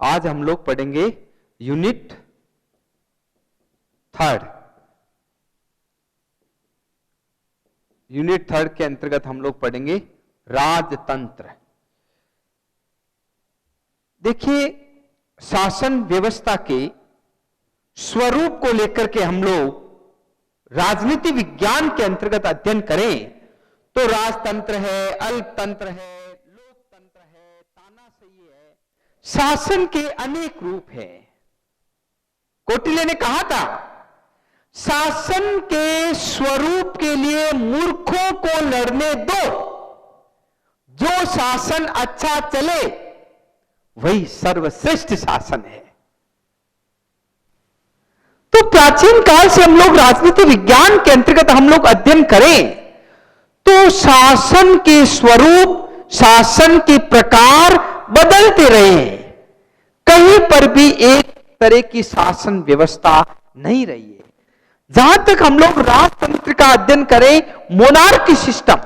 आज हम लोग पढ़ेंगे यूनिट 3। यूनिट 3 के अंतर्गत हम लोग पढ़ेंगे राजतंत्र। देखिए, शासन व्यवस्था के स्वरूप को लेकर के हम लोग राजनीति विज्ञान के अंतर्गत अध्ययन करें तो राजतंत्र है, अल्पतंत्र है, लोकतंत्र है, तानाशाही है, शासन के अनेक रूप हैं। कौटिल्य ने कहा था, शासन के स्वरूप के लिए मूर्खों को लड़ने दो, जो शासन अच्छा चले वही सर्वश्रेष्ठ शासन है। तो प्राचीन काल से हम लोग राजनीति विज्ञान के अंतर्गत हम लोग अध्ययन करें तो शासन के स्वरूप, शासन के प्रकार बदलते रहे। कहीं पर भी एक तरह की शासन व्यवस्था नहीं रही है। जहां तक हम लोग राजतंत्र का अध्ययन करें, मोनार्की सिस्टम,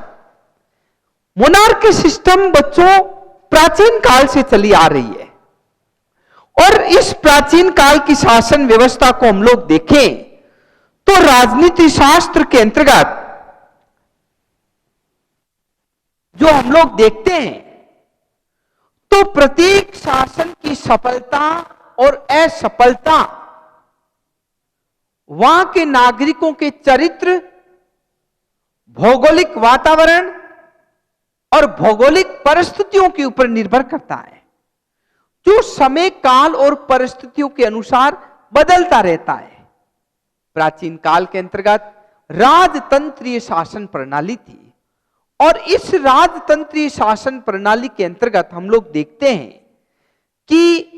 मोनार्की सिस्टम बच्चों प्राचीन काल से चली आ रही है। और इस प्राचीन काल की शासन व्यवस्था को हम लोग देखें तो राजनीति शास्त्र के अंतर्गत जो हम लोग देखते हैं तो प्रत्येक शासन की सफलता और असफलता वहां के नागरिकों के चरित्र, भौगोलिक वातावरण और भौगोलिक परिस्थितियों के ऊपर निर्भर करता है, जो समय काल और परिस्थितियों के अनुसार बदलता रहता है। प्राचीन काल के अंतर्गत राजतंत्रीय शासन प्रणाली थी और इस राजतंत्रीय शासन प्रणाली के अंतर्गत हम लोग देखते हैं कि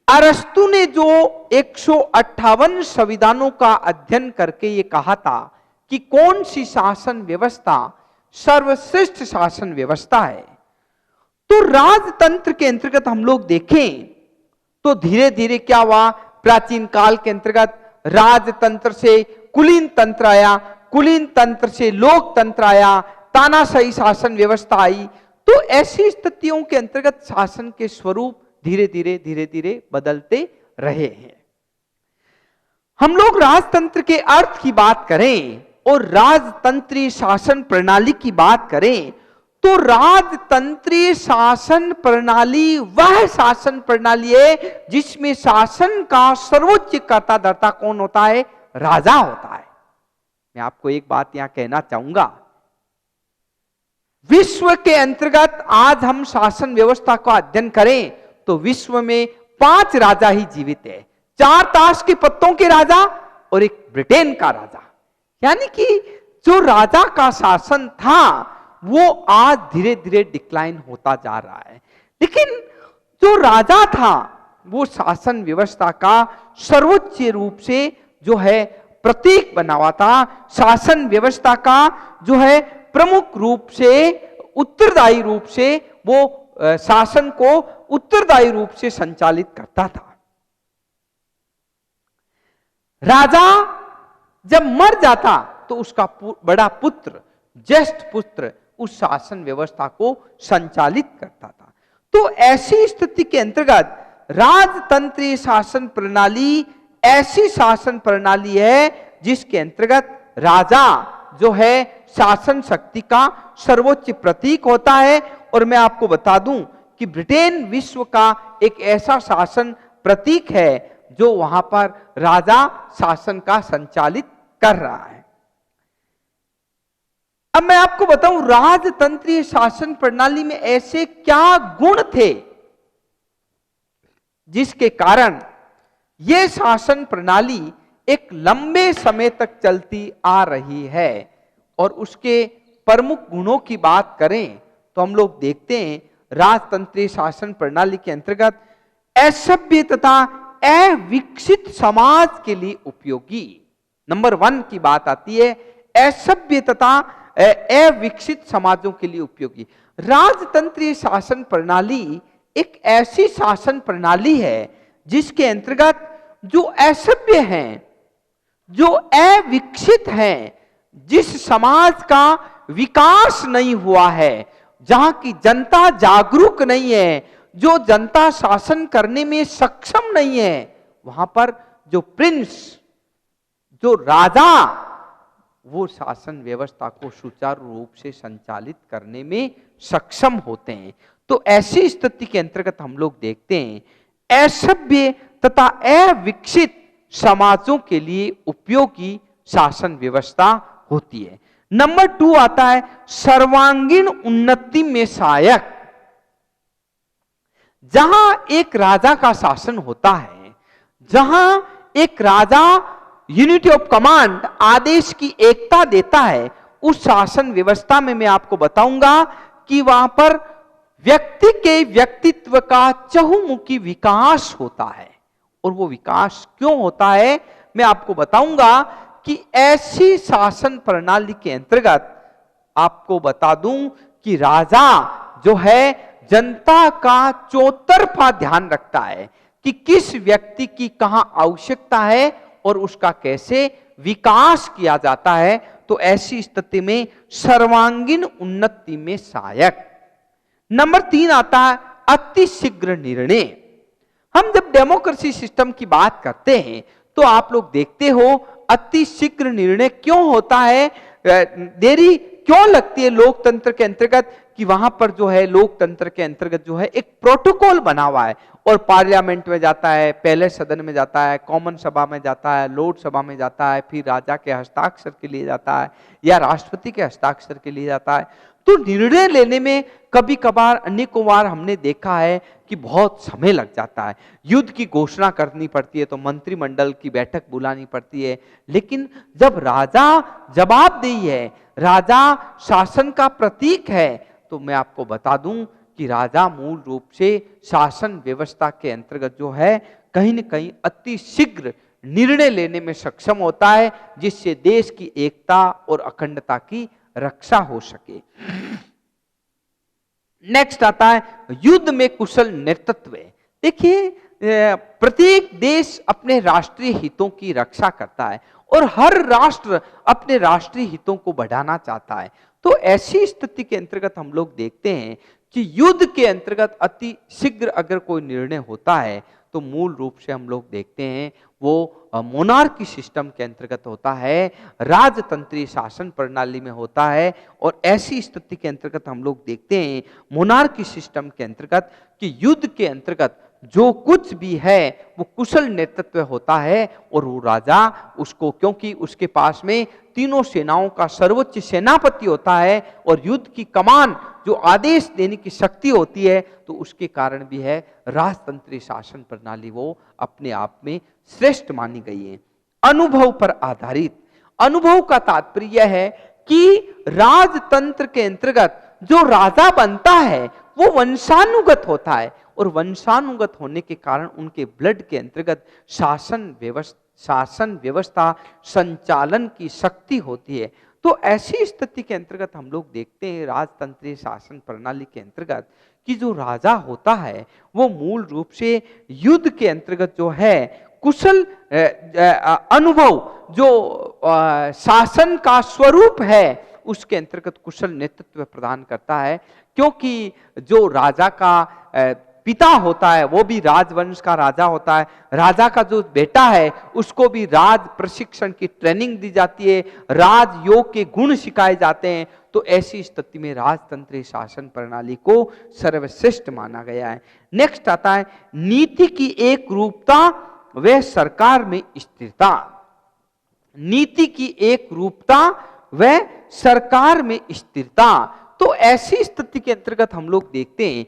अरस्तु ने जो 158 संविधानों का अध्ययन करके ये कहा था कि कौन सी शासन व्यवस्था सर्वश्रेष्ठ शासन व्यवस्था है, तो राजतंत्र के अंतर्गत हम लोग देखें तो धीरे धीरे क्या हुआ, प्राचीन काल के अंतर्गत राजतंत्र से कुलीन तंत्र आया, कुलीन तंत्र से लोकतंत्र आया, तानाशाही शासन व्यवस्था आई। तो ऐसी स्थितियों के अंतर्गत शासन के स्वरूप धीरे धीरे बदलते रहे हैं। हम लोग राजतंत्र के अर्थ की बात करें और राजतंत्रीय शासन प्रणाली की बात करें तो राजतंत्रीय शासन प्रणाली वह शासन प्रणाली है जिसमें शासन का सर्वोच्च कर्ता धर्ता कौन होता है? राजा होता है। मैं आपको एक बात यहां कहना चाहूंगा, विश्व के अंतर्गत आज हम शासन व्यवस्था का अध्ययन करें तो विश्व में 5 राजा ही जीवित है, 4 ताश के पत्तों के राजा और एक ब्रिटेन का राजा। यानी कि जो राजा का शासन था वो आज धीरे धीरे डिक्लाइन होता जा रहा है, लेकिन जो राजा था वो शासन व्यवस्था का सर्वोच्च रूप से जो है प्रतीक बना हुआ था, शासन व्यवस्था का जो है प्रमुख रूप से, उत्तरदायी रूप से वो शासन को उत्तरदायी रूप से संचालित करता था। राजा जब मर जाता तो उसका बड़ा पुत्र, ज्येष्ठ पुत्र उस शासन व्यवस्था को संचालित करता था। तो ऐसी स्थिति के अंतर्गत राजतंत्रीय शासन प्रणाली ऐसी शासन प्रणाली है जिसके अंतर्गत राजा जो है शासन शक्ति का सर्वोच्च प्रतीक होता है। और मैं आपको बता दूं कि ब्रिटेन विश्व का एक ऐसा शासन प्रतीक है जो वहां पर राजा शासन का संचालित कर रहा है। अब मैं आपको बताऊं राजतंत्रीय शासन प्रणाली में ऐसे क्या गुण थे जिसके कारण यह शासन प्रणाली एक लंबे समय तक चलती आ रही है। और उसके प्रमुख गुणों की बात करें तो हम लोग देखते हैं राजतंत्रीय शासन प्रणाली के अंतर्गत असभ्य तथा अविकसित समाज के लिए उपयोगी। नंबर 1 की बात आती है, असभ्य तथा अविकसित समाजों के लिए उपयोगी। राजतंत्रीय शासन प्रणाली एक ऐसी शासन प्रणाली है जिसके अंतर्गत जो असभ्य हैं, जो अविकसित हैं, जिस समाज का विकास नहीं हुआ है, जहां की जनता जागरूक नहीं है, जो जनता शासन करने में सक्षम नहीं है, वहां पर जो प्रिंस, जो राजा, वो शासन व्यवस्था को सुचारू रूप से संचालित करने में सक्षम होते हैं। तो ऐसी स्थिति के अंतर्गत हम लोग देखते हैं असभ्य तथा अविकसित समाजों के लिए उपयोगी शासन व्यवस्था होती है। नंबर 2 आता है सर्वांगीण उन्नति में सहायक। जहां एक राजा का शासन होता है, जहां एक राजा यूनिटी ऑफ कमांड, आदेश की एकता देता है, उस शासन व्यवस्था में मैं आपको बताऊंगा कि वहां पर व्यक्ति के व्यक्तित्व का चहुमुखी विकास होता है। और वो विकास क्यों होता है मैं आपको बताऊंगा कि ऐसी शासन प्रणाली के अंतर्गत आपको बता दूं कि राजा जो है जनता का चौतरफा ध्यान रखता है कि किस व्यक्ति की कहां आवश्यकता है और उसका कैसे विकास किया जाता है। तो ऐसी स्थिति में सर्वांगीण उन्नति में सहायक। नंबर 3 आता है अति शीघ्र निर्णय। हम जब डेमोक्रेसी सिस्टम की बात करते हैं तो आप लोग देखते हो अति शीघ्र निर्णय क्यों होता है, देरी क्यों लगती है लोकतंत्र के अंतर्गत, कि वहां पर जो है लोकतंत्र के अंतर्गत जो है एक प्रोटोकॉल बना हुआ है और पार्लियामेंट में जाता है, पहले सदन में जाता है, कॉमन सभा में जाता है, लोकसभा में जाता है, फिर राजा के हस्ताक्षर के लिए जाता है या राष्ट्रपति के हस्ताक्षर के लिए जाता है। तो निर्णय लेने में कभी कभार अनेकों बार हमने देखा है कि बहुत समय लग जाता है। युद्ध की घोषणा करनी पड़ती है तो मंत्रिमंडल की बैठक बुलानी पड़ती है। लेकिन जब राजा जवाबदेही है, राजा शासन का प्रतीक है, तो मैं आपको बता दूं कि राजा मूल रूप से शासन व्यवस्था के अंतर्गत जो है कहीं न कहीं अति शीघ्र निर्णय लेने में सक्षम होता है, जिससे देश की एकता और अखंडता की रक्षा हो सके। नेक्स्ट आता है युद्ध में कुशल नेतृत्व। देखिए प्रत्येक देश अपने राष्ट्रीय हितों की रक्षा करता है और हर राष्ट्र अपने राष्ट्रीय हितों को बढ़ाना चाहता है। तो ऐसी स्थिति के अंतर्गत हम लोग देखते हैं कि युद्ध के अंतर्गत अति शीघ्र अगर कोई निर्णय होता है तो मूल रूप से हम लोग देखते हैं वो मोनार्की सिस्टम के अंतर्गत होता है, राजतंत्रीय शासन प्रणाली में होता है। और ऐसी स्थिति के अंतर्गत हम लोग देखते हैं मोनार्की सिस्टम के अंतर्गत कि युद्ध के अंतर्गत जो कुछ भी है वो कुशल नेतृत्व होता है और वो राजा उसको, क्योंकि उसके पास में तीनों सेनाओं का सर्वोच्च सेनापति होता है और युद्ध की कमान जो आदेश देने की शक्ति होती है, तो उसके कारण भी है राजतंत्रीय शासन प्रणाली वो अपने आप में श्रेष्ठ मानी गई है। अनुभव पर आधारित। अनुभव का तात्पर्य है कि राजतंत्र के अंतर्गत जो राजा बनता है वो वंशानुगत होता है और वंशानुगत होने के कारण उनके ब्लड के अंतर्गत शासन व्यवस्था संचालन की शक्ति होती है। तो ऐसी स्थिति के अंतर्गत हम लोग देखते हैं राजतंत्रीय शासन प्रणाली के अंतर्गत कि जो राजा होता है वो मूल रूप से युद्ध के अंतर्गत जो है कुशल अनुभव, जो शासन का स्वरूप है उसके अंतर्गत कुशल नेतृत्व प्रदान करता है। क्योंकि जो राजा का पिता होता है वो भी राजवंश का राजा होता है, राजा का जो बेटा है उसको भी राज प्रशिक्षण की ट्रेनिंग दी जाती है, राजयोग के गुण सिखाए जाते हैं। तो ऐसी स्थिति में राजतंत्रीय शासन प्रणाली को सर्वश्रेष्ठ माना गया है। नेक्स्ट आता है नीति की एक रूपता व सरकार में स्थिरता। नीति की एक रूपता व सरकार में स्थिरता। तो ऐसी स्थिति के अंतर्गत हम लोग देखते हैं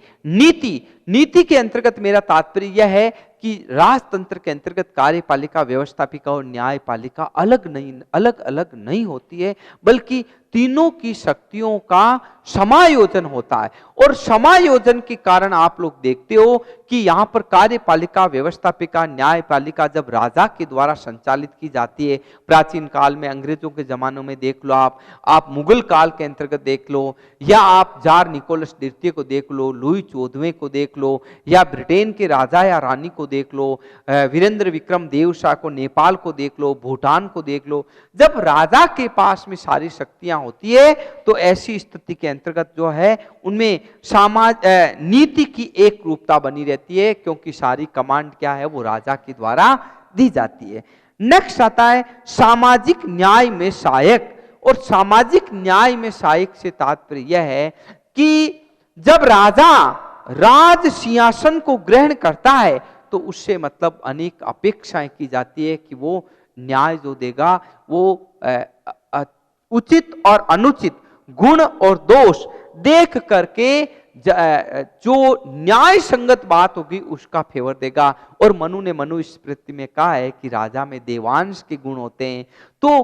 नीति के अंतर्गत मेरा तात्पर्य यह है कि राजतंत्र के अंतर्गत कार्यपालिका, व्यवस्थापिका और न्यायपालिका अलग अलग नहीं होती है, बल्कि तीनों की शक्तियों का समायोजन होता है। और समायोजन के कारण आप लोग देखते हो कि यहाँ पर कार्यपालिका, व्यवस्थापिका, न्यायपालिका जब राजा के द्वारा संचालित की जाती है, प्राचीन काल में अंग्रेजों के जमानों में देख लो, आप मुगल काल के अंतर्गत देख लो, या आप जार निकोलस द्वितीय को देख लो, लुई 14वें को देख लो, या ब्रिटेन के राजा या रानी को देख लो, वीरेंद्र विक्रम देव शाह को नेपाल को देख लो, भूटान को देख लो। जब राजा के पास में सारी शक्तियां होती है तो ऐसी स्थिति के अंतर्गत जो है उनमें नीति की एक रूपता बनी रहती है, क्योंकि सारी कमांड क्या है वो राजा के द्वारा दी जाती है। नेक्स्ट आता है सामाजिक न्याय में सहायक। और सामाजिक न्याय में सहायक से तात्पर्य यह है कि जब राजा राज सिंहासन को ग्रहण करता है तो उससे मतलब अनेक अपेक्षाएं की जाती है कि वो न्याय जो देगा वो उचित और अनुचित, गुण और दोष देख करके जो न्याय संगत बात होगी उसका फेवर देगा। और मनु ने मनुस्मृति में कहा है कि राजा में देवांश के गुण होते हैं। तो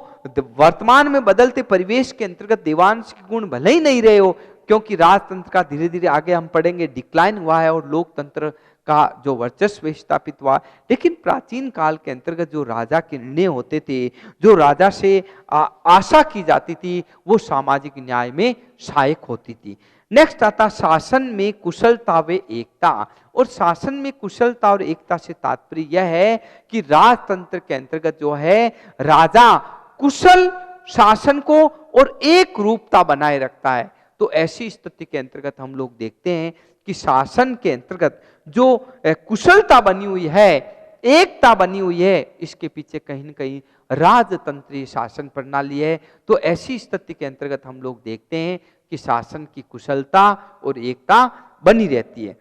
वर्तमान में बदलते परिवेश के अंतर्गत देवांश के गुण भले ही नहीं रहे हो, क्योंकि राजतंत्र का धीरे धीरे आगे हम पढ़ेंगे डिक्लाइन हुआ है और लोकतंत्र का जो वर्चस्व स्थापित हुआ, लेकिन प्राचीन काल के अंतर्गत जो राजा के निर्णय होते थे, जो राजा से आशा की जाती थी, वो सामाजिक न्याय में सहायक होती थी। नेक्स्ट आता शासन में कुशलता व एकता। और शासन में कुशलता और एकता से तात्पर्य यह है कि राजतंत्र के अंतर्गत जो है राजा कुशल शासन को और एक रूपता बनाए रखता है। तो ऐसी स्थिति के अंतर्गत हम लोग देखते हैं कि शासन के अंतर्गत जो कुशलता बनी हुई है, एकता बनी हुई है, इसके पीछे कहीं न कहीं राजतंत्रीय शासन प्रणाली है। तो ऐसी स्थिति के अंतर्गत हम लोग देखते हैं कि शासन की कुशलता और एकता बनी रहती है।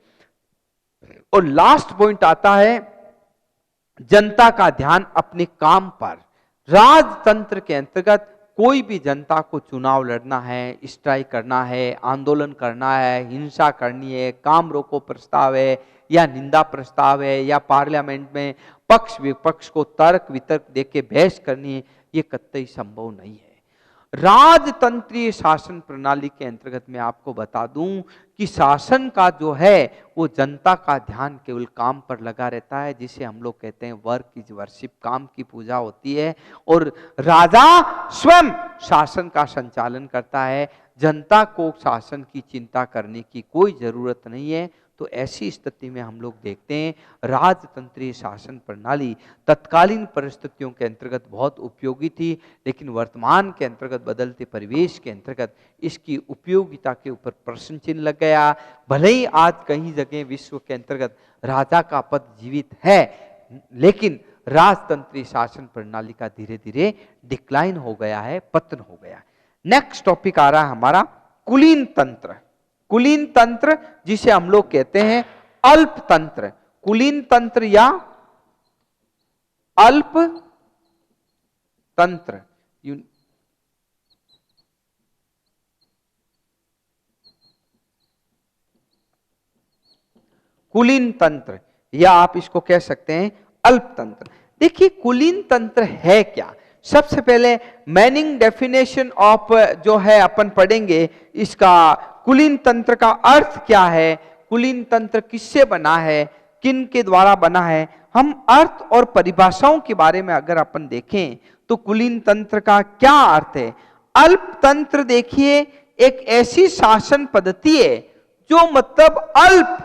और लास्ट पॉइंट आता है जनता का ध्यान अपने काम पर। राजतंत्र के अंतर्गत कोई भी जनता को चुनाव लड़ना है, स्ट्राइक करना है, आंदोलन करना है, हिंसा करनी है, काम रोको प्रस्ताव है या निंदा प्रस्ताव है, या पार्लियामेंट में पक्ष विपक्ष को तर्क वितर्क देके बहस करनी है, ये कतई संभव नहीं है। राजतंत्रीय शासन प्रणाली के अंतर्गत मैं आपको बता दूं कि शासन का जो है वो जनता का ध्यान केवल काम पर लगा रहता है, जिसे हम लोग कहते हैं वर्क इज वर्शिप, काम की पूजा होती है। और राजा स्वयं शासन का संचालन करता है, जनता को शासन की चिंता करने की कोई जरूरत नहीं है। तो ऐसी स्थिति में हम लोग देखते हैं राजतंत्रीय शासन प्रणाली तत्कालीन परिस्थितियों के अंतर्गत बहुत उपयोगी थी, लेकिन वर्तमान के अंतर्गत बदलते परिवेश के अंतर्गत इसकी उपयोगिता के ऊपर प्रश्न चिन्ह लग गया। भले ही आज कहीं जगह विश्व के अंतर्गत राजा का पद जीवित है, लेकिन राजतंत्रीय शासन प्रणाली का धीरे धीरे डिक्लाइन हो गया है, पतन हो गया है। नेक्स्ट टॉपिक आ रहा है हमारा कुलीन तंत्र। कुलीन तंत्र जिसे हम लोग कहते हैं अल्प तंत्र, कुलीन तंत्र या अल्प तंत्र। कुलीन तंत्र या आप इसको कह सकते हैं अल्प तंत्र। देखिए कुलीन तंत्र है क्या। सबसे पहले मैनिंग डेफिनेशन ऑफ जो है अपन पढ़ेंगे, इसका कुलीन तंत्र का अर्थ क्या है, कुलीन तंत्र किससे बना है, किन के द्वारा बना है। हम अर्थ और परिभाषाओं के बारे में अगर अपन देखें तो कुलीन तंत्र का क्या अर्थ है। अल्प तंत्र देखिए एक ऐसी शासन पद्धति है जो मतलब अल्प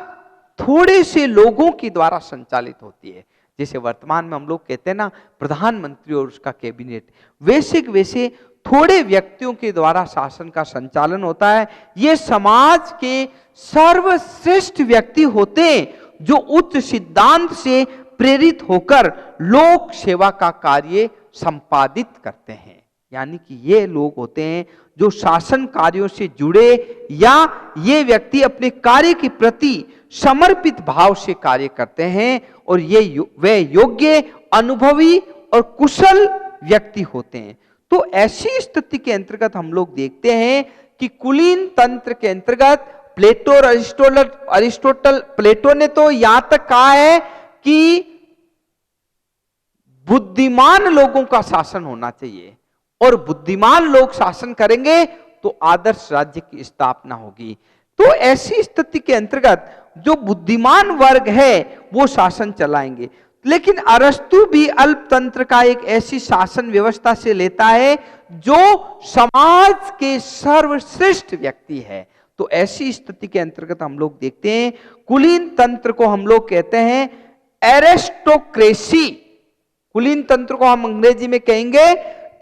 थोड़े से लोगों के द्वारा संचालित होती है। जैसे वर्तमान में हम लोग कहते हैं ना प्रधानमंत्री और उसका कैबिनेट, वैसे थोड़े व्यक्तियों के द्वारा शासन का संचालन होता है। ये समाज के सर्वश्रेष्ठ व्यक्ति होते हैं जो उच्च सिद्धांत से प्रेरित होकर लोक सेवा का कार्य संपादित करते हैं। यानी कि ये लोग होते हैं जो शासन कार्यों से जुड़े, या ये व्यक्ति अपने कार्य के प्रति समर्पित भाव से कार्य करते हैं, और ये वे योग्य, अनुभवी और कुशल व्यक्ति होते हैं। तो ऐसी स्थिति के अंतर्गत हम लोग देखते हैं कि कुलीन तंत्र के अंतर्गत प्लेटो और अरिस्टोटल, प्लेटो ने तो यहां तक कहा है कि बुद्धिमान लोगों का शासन होना चाहिए, और बुद्धिमान लोग शासन करेंगे तो आदर्श राज्य की स्थापना होगी। तो ऐसी स्थिति के अंतर्गत जो बुद्धिमान वर्ग है वो शासन चलाएंगे। लेकिन अरस्तु भी अल्प तंत्र का एक ऐसी शासन व्यवस्था से लेता है जो समाज के सर्वश्रेष्ठ व्यक्ति है। तो ऐसी स्थिति के अंतर्गत हम लोग देखते हैं कुलीन तंत्र को हम लोग कहते हैं एरिस्टोक्रेसी। कुलीन तंत्र को हम अंग्रेजी में कहेंगे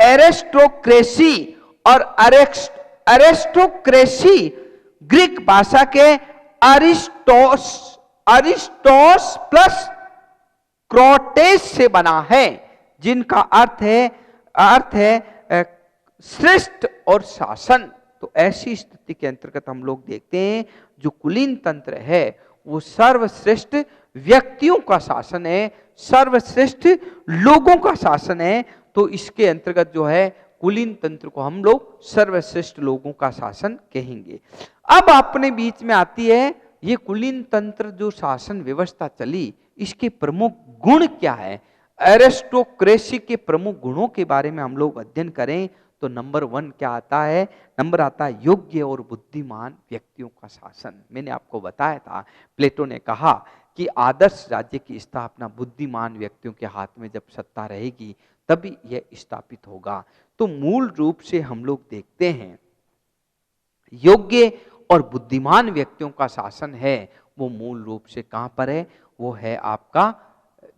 एरिस्टोक्रेसी, और एरिस्टोक्रेसी ग्रीक भाषा के अरिस्टोस प्लस क्रोटेस से बना है, जिनका अर्थ है श्रेष्ठ और शासन। तो ऐसी स्थिति के अंतर्गत हम लोग देखते हैं जो कुलीन तंत्र है वो सर्वश्रेष्ठ व्यक्तियों का शासन है, सर्वश्रेष्ठ लोगों का शासन है। तो इसके अंतर्गत जो है कुलीन तंत्र को हम लोग सर्वश्रेष्ठ लोगों का शासन कहेंगे। अब अपने बीच में आती है ये कुलीन तंत्र जो शासन व्यवस्था चली, इसके प्रमुख गुण क्या है। एरिस्टोक्रेसी के प्रमुख गुणों के बारे में हम लोग अध्ययन करें तो नंबर 1 क्या आता है, नंबर आता है योग्य और बुद्धिमान व्यक्तियों का शासन। मैंने आपको बताया था, प्लेटो ने कहा कि आदर्श राज्य की स्थापना बुद्धिमान व्यक्तियों के हाथ में जब सत्ता रहेगी तभी यह स्थापित होगा। तो मूल रूप से हम लोग देखते हैं योग्य और बुद्धिमान व्यक्तियों का शासन है वो मूल रूप से कहां पर है, वो है आपका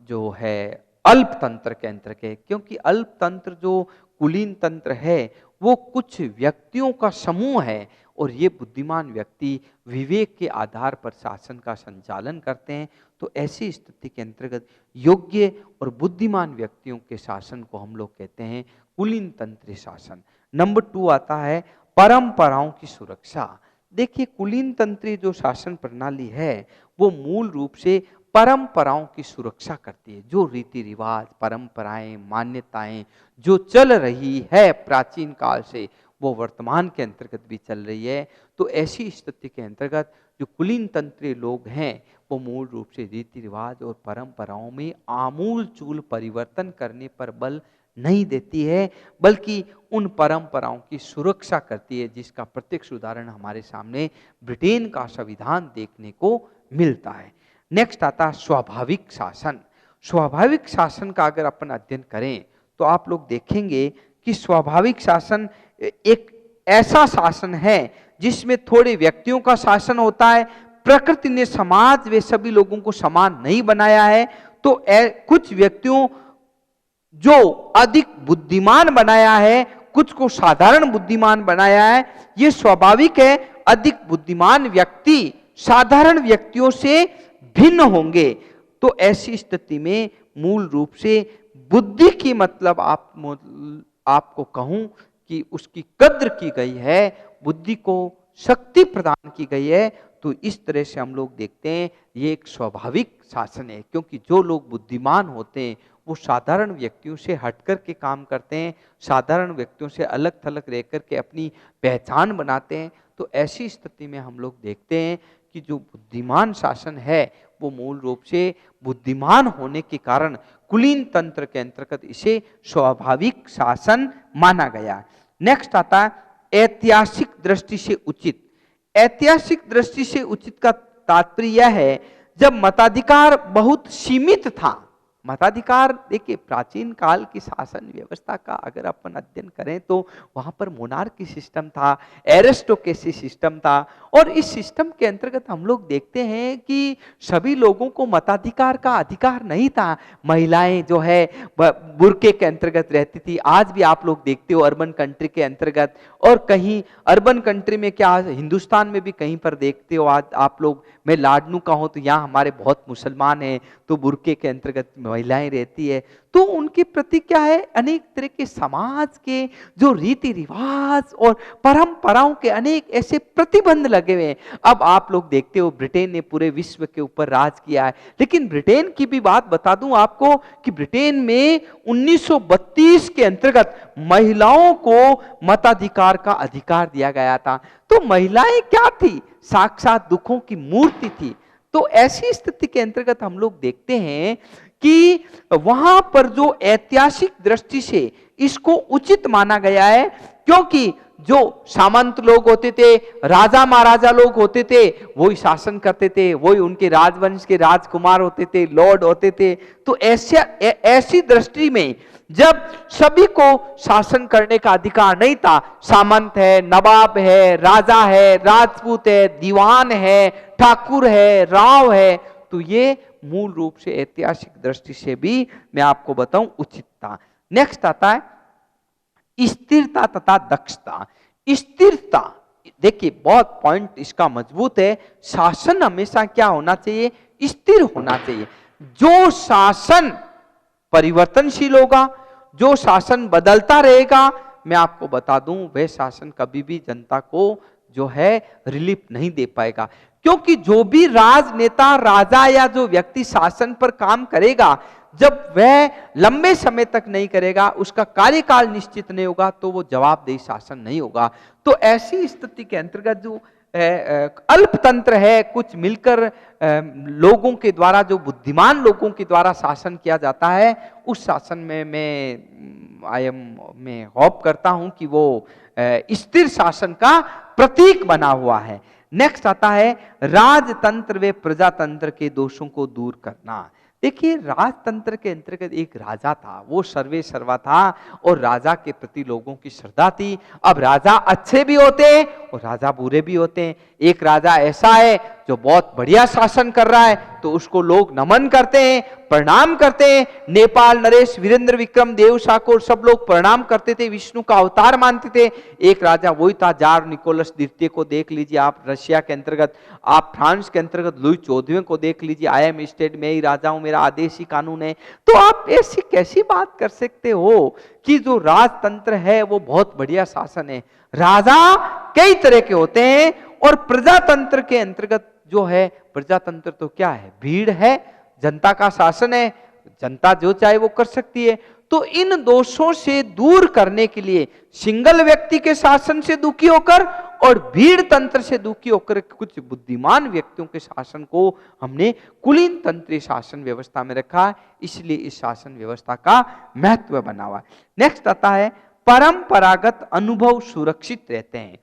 जो है अल्प तंत्र के अंतर्गत। क्योंकि अल्प तंत्र जो कुलीन तंत्र है वो कुछ व्यक्तियों का समूह है और ये बुद्धिमान व्यक्ति विवेक के आधार पर शासन का संचालन करते हैं। तो ऐसी स्थिति के अंतर्गत योग्य और बुद्धिमान व्यक्तियों के शासन को हम लोग कहते हैं कुलीन तंत्र शासन। नंबर 2 आता है परंपराओं की सुरक्षा। देखिए कुलीन तंत्री जो शासन प्रणाली है वो मूल रूप से परंपराओं की सुरक्षा करती है। जो रीति रिवाज, परंपराएं, मान्यताएं जो चल रही है प्राचीन काल से वो वर्तमान के अंतर्गत भी चल रही है। तो ऐसी स्थिति के अंतर्गत जो कुलीन तंत्री लोग हैं वो मूल रूप से रीति रिवाज और परंपराओं में आमूल चूल परिवर्तन करने पर बल नहीं देती है, बल्कि उन परंपराओं की सुरक्षा करती है, जिसका प्रत्यक्ष उदाहरण हमारे सामने ब्रिटेन का संविधान देखने को मिलता है। नेक्स्ट आता है स्वाभाविक शासन। स्वाभाविक शासन का अगर अपन अध्ययन करें तो आप लोग देखेंगे कि स्वाभाविक शासन एक ऐसा शासन है जिसमें थोड़े व्यक्तियों का शासन होता है। प्रकृति ने समाज व सभी लोगों को समान नहीं बनाया है, तो कुछ व्यक्तियों जो अधिक बुद्धिमान बनाया है, कुछ को साधारण बुद्धिमान बनाया है। यह स्वाभाविक है, अधिक बुद्धिमान व्यक्ति साधारण व्यक्तियों से भिन्न होंगे। तो ऐसी स्थिति में मूल रूप से बुद्धि की मतलब आपको कहूं कि उसकी कद्र की गई है, बुद्धि को शक्ति प्रदान की गई है। तो इस तरह से हम लोग देखते हैं ये एक स्वाभाविक शासन है, क्योंकि जो लोग बुद्धिमान होते हैं वो साधारण व्यक्तियों से हटकर के काम करते हैं, साधारण व्यक्तियों से अलग थलग रहकर के अपनी पहचान बनाते हैं। तो ऐसी स्थिति में हम लोग देखते हैं कि जो बुद्धिमान शासन है वो मूल रूप से बुद्धिमान होने के कारण कुलीन तंत्र के अंतर्गत इसे स्वाभाविक शासन माना गया। नेक्स्ट आता है ऐतिहासिक दृष्टि से उचित। ऐतिहासिक दृष्टि से उचित का तात्पर्य यह है जब मताधिकार बहुत सीमित था। मताधिकार देखिए प्राचीन काल की शासन व्यवस्था का अगर अपन अध्ययन करें तो वहां पर मोनार्की सिस्टम था, एरिस्टोक्रेसी सिस्टम था, और इस सिस्टम के अंतर्गत हम लोग देखते हैं कि सभी लोगों को मताधिकार का अधिकार नहीं था। महिलाएं जो है बुर्के के अंतर्गत रहती थी। आज भी आप लोग देखते हो अर्बन कंट्री के अंतर्गत, और कहीं अर्बन कंट्री में क्या हिंदुस्तान में भी कहीं पर देखते हो आज आप लोग। मैं लाडनू का हूं तो यहाँ हमारे बहुत मुसलमान हैं तो बुर्के के अंतर्गत महिलाएं रहती है। तो उनके प्रति क्या है, अनेक तरह के समाज के जो रीति रिवाज और परंपराओं के अनेक ऐसे प्रतिबंध लगे हुए हैं। अब आप लोग देखते हो ब्रिटेन ने पूरे विश्व के ऊपर राज किया है, लेकिन ब्रिटेन की भी बात बता दूं आपको कि ब्रिटेन में 1932 के अंतर्गत महिलाओं को मताधिकार का अधिकार दिया गया था। तो महिलाएं क्या थी, साक्षात दुखों की मूर्ति थी। तो ऐसी स्थिति के अंतर्गत हम लोग देखते हैं कि वहां पर जो ऐतिहासिक दृष्टि से इसको उचित माना गया है, क्योंकि जो सामंत लोग होते थे, राजा महाराजा लोग होते थे, वही शासन करते थे, वही उनके राजवंश के राजकुमार होते थे, लॉर्ड होते थे। तो ऐसी दृष्टि में जब सभी को शासन करने का अधिकार नहीं था, सामंत है, नवाब है, राजा है, राजपूत है, दीवान है, ठाकुर है, राव है, तो ये मूल रूप से ऐतिहासिक दृष्टि से भी मैं आपको बताऊं उचित था। नेक्स्ट आता है स्थिरता तथा दक्षता। स्थिरता, देखिए बहुत पॉइंट इसका मजबूत है। शासन हमेशा क्या होना चाहिए? स्थिर होना चाहिए। जो शासन परिवर्तनशील होगा, जो शासन बदलता रहेगा, मैं आपको बता दूं वह शासन कभी भी जनता को जो है रिलीफ नहीं दे पाएगा। क्योंकि जो भी राजनेता, राजा या जो व्यक्ति शासन पर काम करेगा, जब वह लंबे समय तक नहीं करेगा, उसका कार्यकाल निश्चित नहीं होगा, तो वो जवाबदेही शासन नहीं होगा। तो ऐसी स्थिति के अंतर्गत जो अल्पतंत्र है, कुछ मिलकर लोगों के द्वारा, जो बुद्धिमान लोगों के द्वारा शासन किया जाता है, उस शासन में मैं होप करता हूं कि वो स्थिर शासन का प्रतीक बना हुआ है। नेक्स्ट आता है राजतंत्र व प्रजातंत्र के दोषों को दूर करना। देखिए राजतंत्र के अंतर्गत एक राजा था, वो सर्वे सर्वा था और राजा के प्रति लोगों की श्रद्धा थी। अब राजा अच्छे भी होते हैं और राजा बुरे भी होते हैं। एक राजा ऐसा है जो बहुत बढ़िया शासन कर रहा है तो उसको लोग नमन करते हैं, प्रणाम करते हैं। नेपाल नरेश, वीरेंद्र विक्रम, देव शाकोर सब लोग प्रणाम करते थे, विष्णु का अवतार मानते थे। एक राजा वही था जार निकोलस द्वितीय को देख लीजिए आप, रशिया के अंतर्गत, आप फ्रांस के अंतर्गत लुई 14वें को देख लीजिए, आई एम स्टेट, मैं ही राजा हूं, मेरा आदेश ही कानून है। तो आप ऐसी कैसी बात कर सकते हो कि जो राजतंत्र है वो बहुत बढ़िया शासन है? राजा कई तरह के होते हैं और प्रजातंत्र के अंतर्गत जो है, प्रजातंत्र तो क्या है? भीड़ है, जनता का शासन है, जनता जो चाहे वो कर सकती है। तो इन दोषों से दूर करने के लिए सिंगल व्यक्ति के शासन से दुखी होकर और भीड़ तंत्र से दुखी होकर कुछ बुद्धिमान व्यक्तियों के शासन को हमने कुलीन तंत्रीय शासन व्यवस्था में रखा है। इसलिए इस शासन व्यवस्था का महत्व बना हुआ है। नेक्स्ट आता है परंपरागत अनुभव सुरक्षित रहते हैं।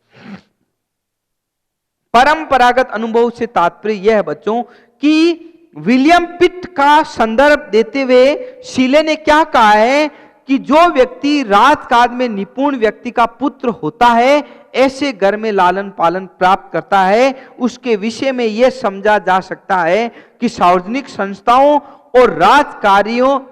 परंपरागत अनुभव से तात्पर्य यह है बच्चों कि विलियम पिट का संदर्भ देते हुए शीले ने क्या कहा है कि जो व्यक्ति राजकाज में निपुण व्यक्ति का पुत्र होता है, ऐसे घर में लालन पालन प्राप्त करता है, उसके विषय में यह समझा जा सकता है कि सार्वजनिक संस्थाओं और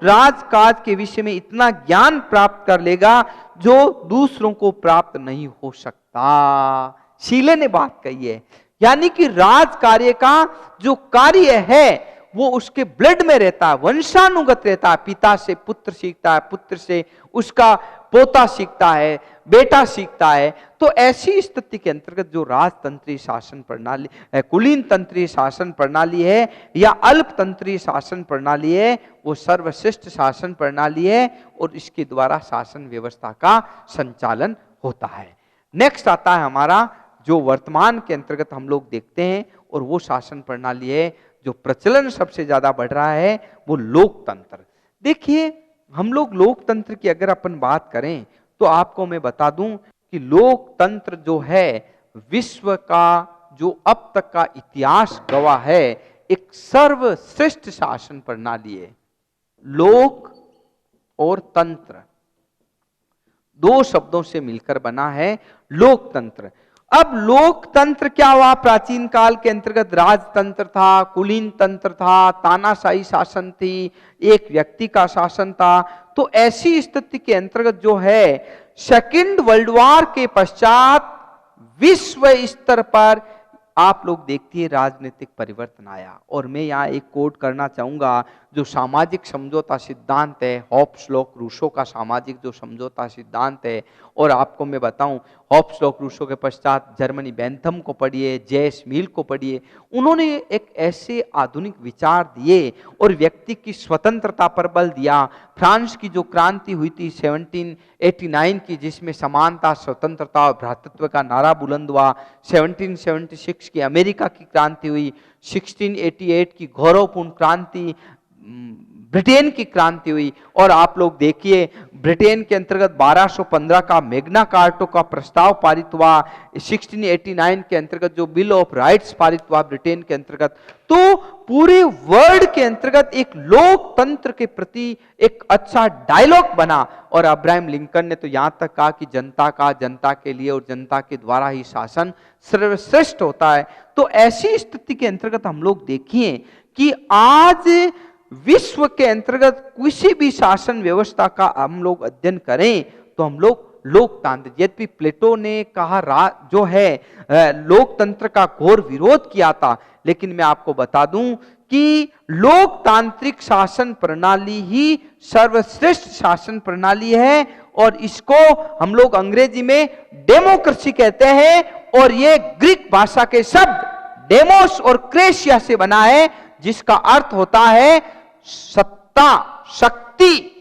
राजकाज के विषय में इतना ज्ञान प्राप्त कर लेगा जो दूसरों को प्राप्त नहीं हो सकता। शीले ने बात कही है, यानी कि राज कार्य का जो कार्य है वो उसके ब्लड में रहता है, वंशानुगत रहता है। पिता से पुत्र सीखता है, पुत्र से उसका पोता सीखता है, बेटा सीखता है। तो ऐसी स्थिति के अंतर्गत जो राजतंत्रीय शासन प्रणाली, कुलीन तंत्रीय शासन प्रणाली है या अल्पतंत्रीय शासन प्रणाली है, वो सर्वश्रेष्ठ शासन प्रणाली है और इसके द्वारा शासन व्यवस्था का संचालन होता है। नेक्स्ट आता है हमारा जो वर्तमान के अंतर्गत हम लोग देखते हैं और वो शासन प्रणाली है जो प्रचलन सबसे ज्यादा बढ़ रहा है, वो लोकतंत्र। देखिए हम लोग लोकतंत्र की अगर अपन बात करें तो आपको मैं बता दूं कि लोकतंत्र जो है विश्व का जो अब तक का इतिहास गवाह है, एक सर्वश्रेष्ठ शासन प्रणाली है। लोक और तंत्र दो शब्दों से मिलकर बना है लोकतंत्र। अब लोकतंत्र क्या हुआ? प्राचीन काल के अंतर्गत राजतंत्र था, कुलीन तंत्र था, तानाशाही शासन थी, एक व्यक्ति का शासन था। तो ऐसी स्थिति के अंतर्गत जो है सेकेंड वर्ल्ड वॉर के पश्चात विश्व स्तर पर आप लोग देखिए राजनीतिक परिवर्तन आया। और मैं यहाँ एक कोट करना चाहूंगा, जो सामाजिक समझौता सिद्धांत है, हॉब्स-लॉक रूसो का सामाजिक जो समझौता सिद्धांत है, और आपको मैं बताऊं हॉब्स-लॉक रूसो के पश्चात जर्मनी बेंथम को पढ़िए, जेस मिल को पढ़िए, उन्होंने एक ऐसे आधुनिक विचार दिए और व्यक्ति की स्वतंत्रता पर बल दिया। फ्रांस की जो क्रांति हुई थी 1789 की, जिसमें समानता, स्वतंत्रता और भ्रातृत्व का नारा बुलंद हुआ। 1776 की अमेरिका की क्रांति हुई, 1688 की गौरवपूर्ण क्रांति ब्रिटेन की क्रांति हुई। और आप लोग देखिए ब्रिटेन के अंतर्गत 1215 का मैग्ना कार्टा का प्रस्ताव पारित हुआ, 1689 के अंतर्गत जो बिल ऑफ राइट्स पारित हुआ ब्रिटेन के अंतर्गत। तो पूरे वर्ल्ड के अंतर्गत एक लोकतंत्र के प्रति एक अच्छा डायलॉग बना। और अब्राहम लिंकन ने तो यहां तक कहा कि जनता का, जनता के लिए और जनता के द्वारा ही शासन सर्वश्रेष्ठ होता है। तो ऐसी स्थिति के अंतर्गत हम लोग देखिए कि आज विश्व के अंतर्गत किसी भी शासन व्यवस्था का हम लोग अध्ययन करें तो हम लोग लोकतांत्रिक, यद्यपि प्लेटो ने कहा जो है लोकतंत्र का घोर विरोध किया था, लेकिन मैं आपको बता दूं कि लोकतांत्रिक शासन प्रणाली ही सर्वश्रेष्ठ शासन प्रणाली है। और इसको हम लोग अंग्रेजी में डेमोक्रेसी कहते हैं। और ये ग्रीक भाषा के शब्द डेमोस और क्रेशिया से बना है, जिसका अर्थ होता है सत्ता, शक्ति।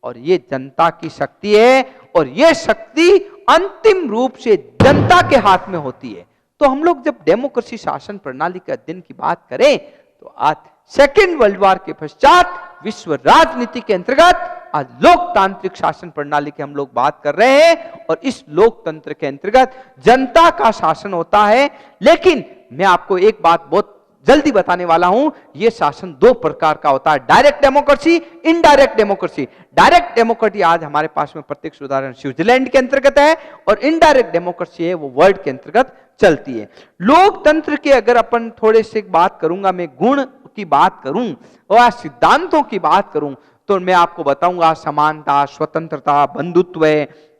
और ये जनता की शक्ति है और ये शक्ति अंतिम रूप से जनता के हाथ में होती है। तो हम लोग जब डेमोक्रेसी शासन प्रणाली के अध्ययन की बात करें तो आज सेकेंड वर्ल्ड वॉर के पश्चात विश्व राजनीति के अंतर्गत आज लोकतांत्रिक शासन प्रणाली की हम लोग बात कर रहे हैं। और इस लोकतंत्र के अंतर्गत जनता का शासन होता है। लेकिन मैं आपको एक बात बहुत जल्दी बताने वाला हूं, यह शासन दो प्रकार का होता है, direct democracy, indirect democracy. Direct democracy आज हमारे पास में प्रत्यक्ष उदाहरण स्विट्जरलैंड के अंतर्गत है, और इनडायरेक्ट डेमोक्रेसी है वो वर्ल्ड के अंतर्गत चलती है। लोकतंत्र के अगर अपन थोड़े से बात करूंगा, मैं गुण की बात करूं और सिद्धांतों की बात करूं, तो मैं आपको बताऊंगा समानता, स्वतंत्रता, बंधुत्व,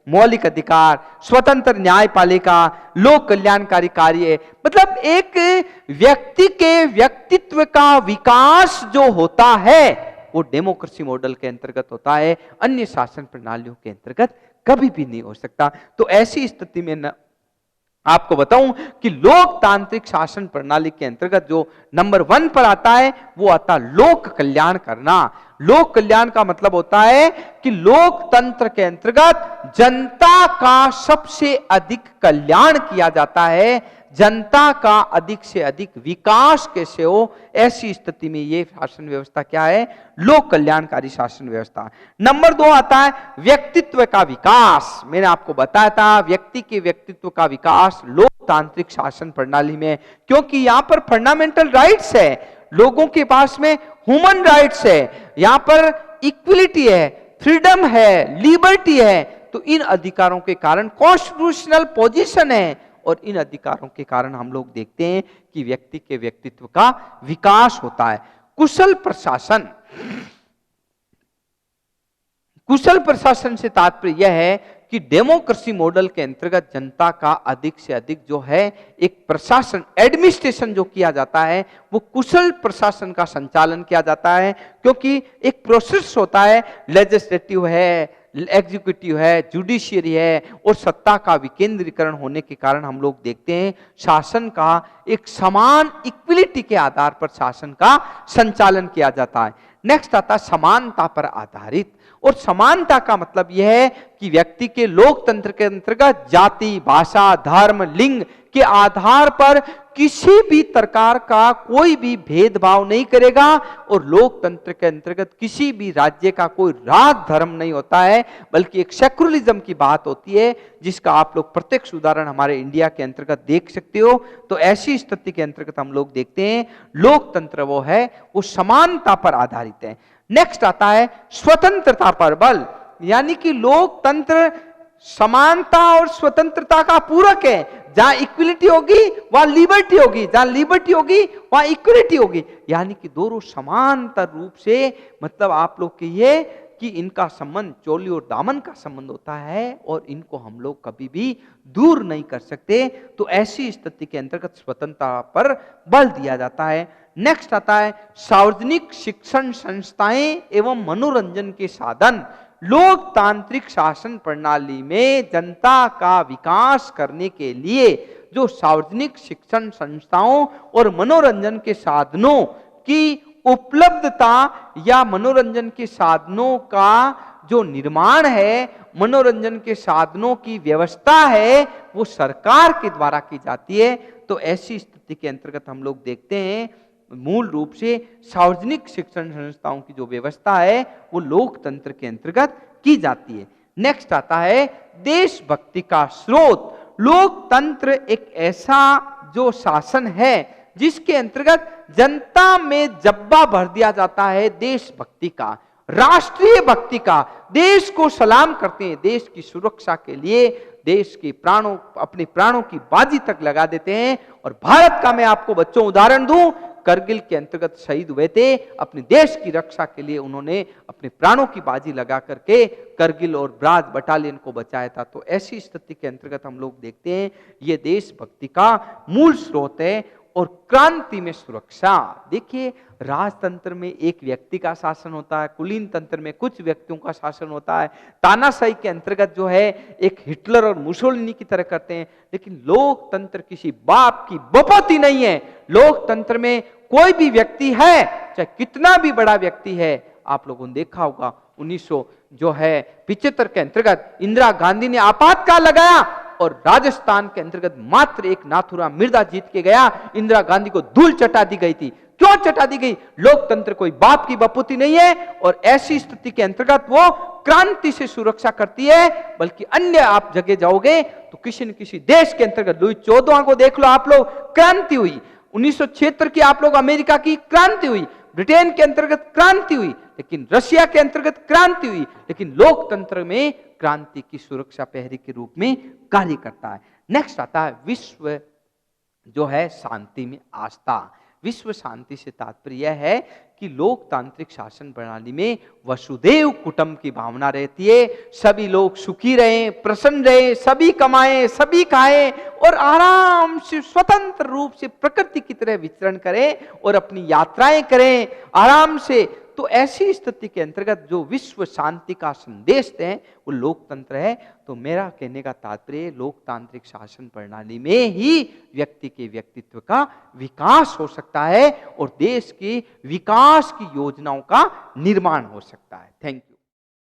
मौलिक अधिकार, स्वतंत्र न्यायपालिका, लोक कल्याणकारी कार्य। मतलब एक व्यक्ति के व्यक्तित्व का विकास जो होता है वो डेमोक्रेसी मॉडल के अंतर्गत होता है, अन्य शासन प्रणालियों के अंतर्गत कभी भी नहीं हो सकता। तो ऐसी स्थिति में आपको बताऊं कि लोकतांत्रिक शासन प्रणाली के अंतर्गत जो नंबर 1 पर आता है वो आता लोक कल्याण करना। लोक कल्याण का मतलब होता है कि लोकतंत्र के अंतर्गत जनता का सबसे अधिक कल्याण किया जाता है, जनता का अधिक से अधिक विकास कैसे हो। ऐसी स्थिति में यह शासन व्यवस्था क्या है, लोक कल्याणकारी शासन व्यवस्था। नंबर 2 आता है व्यक्तित्व का विकास। मैंने आपको बताया था व्यक्ति के व्यक्तित्व का विकास लोकतांत्रिक शासन प्रणाली में, क्योंकि यहां पर फंडामेंटल राइट्स है, लोगों के पास में ह्यूमन राइट्स है, यहां पर इक्वलिटी है, फ्रीडम है, लिबर्टी है। तो इन अधिकारों के कारण कॉन्स्टिट्यूशनल पोजीशन है, और इन अधिकारों के कारण हम लोग देखते हैं कि व्यक्ति के व्यक्तित्व का विकास होता है। कुशल प्रशासन, कुशल प्रशासन से तात्पर्य यह है कि डेमोक्रेसी मॉडल के अंतर्गत जनता का अधिक से अधिक जो है एक प्रशासन, एडमिनिस्ट्रेशन जो किया जाता है वो कुशल प्रशासन का संचालन किया जाता है, क्योंकि एक प्रोसेस होता है, लेजिस्लेटिव है, एग्जीक्यूटिव है, जुडिशियरी है, और सत्ता का विकेंद्रीकरण होने के कारण हम लोग देखते हैं शासन का एक समान इक्विलिटी के आधार पर शासन का संचालन किया जाता है। नेक्स्ट आता है समानता पर आधारित, और समानता का मतलब यह है कि व्यक्ति के लोकतंत्र के अंतर्गत जाति, भाषा, धर्म, लिंग के आधार पर किसी भी प्रकार का कोई भी भेदभाव नहीं करेगा, और लोकतंत्र के अंतर्गत किसी भी राज्य का कोई राज धर्म नहीं होता है, बल्कि एक सेक्युलरिज्म की बात होती है, जिसका आप लोग प्रत्यक्ष उदाहरण हमारे इंडिया के अंतर्गत देख सकते हो। तो ऐसी स्थिति के अंतर्गत हम लोग देखते हैं लोकतंत्र वो है वो समानता पर आधारित है। नेक्स्ट आता है स्वतंत्रता पर बल, यानी कि लोकतंत्र समानता और स्वतंत्रता का पूरक है। जहां इक्विलिटी होगी वहां लिबर्टी होगी, जहां लिबर्टी होगी वहां इक्विलिटी होगी, यानी कि दोनों समांतर रूप से, मतलब आप लोग कहिए कि इनका संबंध चोली और दामन का संबंध होता है, और इनको हम लोग कभी भी दूर नहीं कर सकते। तो ऐसी स्थिति के अंतर्गत स्वतंत्रता पर बल दिया जाता है। नेक्स्ट आता है सार्वजनिक शिक्षण संस्थाएं एवं मनोरंजन के साधन। लोकतांत्रिक शासन प्रणाली में जनता का विकास करने के लिए जो सार्वजनिक शिक्षण संस्थाओं और मनोरंजन के साधनों की उपलब्धता या मनोरंजन के साधनों का जो निर्माण है, मनोरंजन के साधनों की व्यवस्था है, वो सरकार के द्वारा की जाती है। तो ऐसी स्थिति के अंतर्गत हम लोग देखते हैं मूल रूप से सार्वजनिक शिक्षण संस्थाओं की जो व्यवस्था है वो लोकतंत्र के अंतर्गत की जाती है। नेक्स्ट आता है देशभक्ति का स्रोत। लोकतंत्र एक ऐसा जो शासन है जिसके अंतर्गत जनता में जज्बा भर दिया जाता है देशभक्ति का, राष्ट्रीय भक्ति का। देश को सलाम करते हैं, देश की सुरक्षा के लिए देश के प्राणों, अपने प्राणों की बाजी तक लगा देते हैं। और भारत का मैं आपको बच्चों उदाहरण दूं, करगिल के अंतर्गत शहीद हुए थे, अपने देश की रक्षा के लिए उन्होंने अपने प्राणों की बाजी लगा करके करगिल और ब्राज बटालियन को बचाया था। तो ऐसी स्थिति के अंतर्गत हम लोग देखते हैं ये देशभक्ति का मूल स्रोत है। और क्रांति में सुरक्षा, देखिए राजतंत्र में एक व्यक्ति का शासन होता है, कुलीन तंत्र में कुछ व्यक्तियों का शासन होता है, तानाशाही के अंतर्गत जो है एक हिटलर और मुसोलिनी की तरह करते हैं। लेकिन लोकतंत्र किसी बाप की बपौती नहीं है। लोकतंत्र में कोई भी व्यक्ति है, चाहे कितना भी बड़ा व्यक्ति है, आप लोगों ने देखा होगा 1975 के अंतर्गत इंदिरा गांधी ने आपातकाल लगाया और राजस्थान के अंतर्गत मात्र एक नाथुराम मिर्जा जीत के गया। इंदिरा गांधी को धूल चटा दी गई थी। क्यों चटा दी गई? लोकतंत्र कोई बाप की बपूती नहीं है और ऐसी स्थिति के अंतर्गत वो क्रांति से सुरक्षा करती है। बल्कि अन्य आप जगह जाओगे तो किसी न किसी देश के अंतर्गत लुई 14 को देख लो आप लोग, क्रांति हुई। 1976 की आप लोग अमेरिका की क्रांति हुई, ब्रिटेन के अंतर्गत क्रांति हुई, लेकिन रशिया के अंतर्गत क्रांति हुई। लेकिन लोकतंत्र में क्रांति की सुरक्षा प्रहरी के रूप में कार्य करता है। नेक्स्ट आता है विश्व जो है शांति में आस्था। विश्व शांति से तात्पर्य यह है कि लोकतांत्रिक शासन प्रणाली में वसुधैव कुटुंब की भावना रहती है। सभी लोग सुखी रहें, प्रसन्न रहें, सभी कमाएं, सभी खाएं और आराम से स्वतंत्र रूप से प्रकृति की तरह विचरण करें और अपनी यात्राएं करें आराम से। तो ऐसी स्थिति के अंतर्गत जो विश्व शांति का संदेश है वो लोकतंत्र है। तो मेरा कहने का तात्पर्य लोकतांत्रिक शासन प्रणाली में ही व्यक्ति के व्यक्तित्व का विकास हो सकता है और देश की विकास की योजनाओं का निर्माण हो सकता है। Thank you.